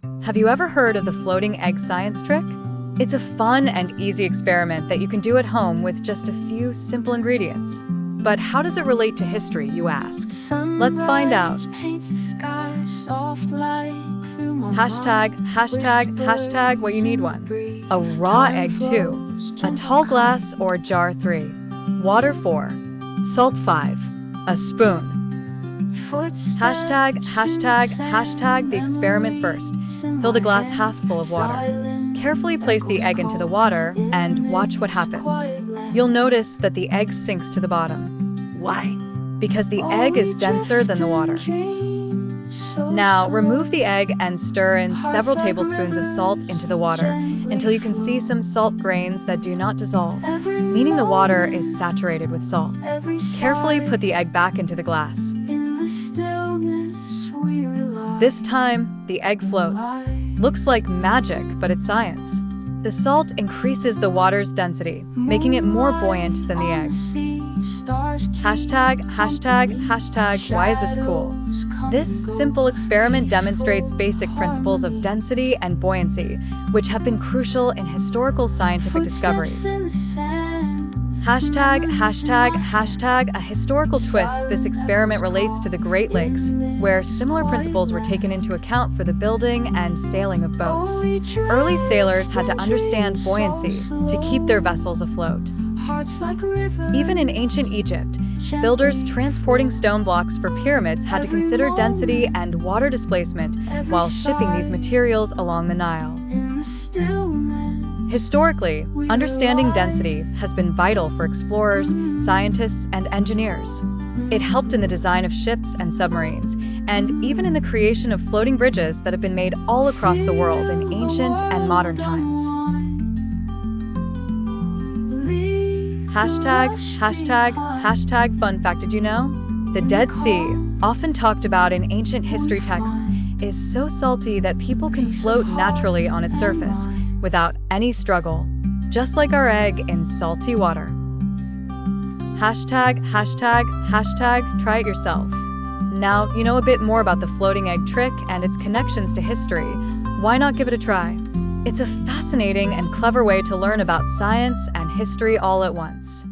Have you ever heard of the floating egg science trick? It's a fun and easy experiment that you can do at home with just a few simple ingredients. But how does it relate to history, you ask? Let's find out. Hashtag what you need one. A raw egg 2, a tall glass or jar 3, water 4, salt 5, a spoon. Hashtag the experiment first. Fill the glass half full of water. Carefully place the egg into the water and watch what happens. You'll notice that the egg sinks to the bottom. Why? Because the egg is denser than the water. Now, remove the egg and stir in several tablespoons of salt into the water until you can see some salt grains that do not dissolve, meaning the water is saturated with salt. Carefully put the egg back into the glass. This time, the egg floats. Looks like magic, but it's science. The salt increases the water's density, making it more buoyant than the egg. Hashtag why is this cool? This simple experiment demonstrates basic principles of density and buoyancy, which have been crucial in historical scientific discoveries. Hashtag a historical twist. This experiment relates to the Great Lakes, where similar principles were taken into account for the building and sailing of boats. Early sailors had to understand buoyancy to keep their vessels afloat. Even in ancient Egypt, builders transporting stone blocks for pyramids had to consider density and water displacement while shipping these materials along the Nile. Historically, understanding density has been vital for explorers, scientists, and engineers. It helped in the design of ships and submarines, and even in the creation of floating bridges that have been made all across the world in ancient and modern times. Hashtag fun fact, did you know? The Dead Sea, often talked about in ancient history texts, is so salty that people can float naturally on its surface without any struggle, just like our egg in salty water. Hashtag try it yourself. Now you know a bit more about the floating egg trick and its connections to history. Why not give it a try? It's a fascinating and clever way to learn about science and history all at once.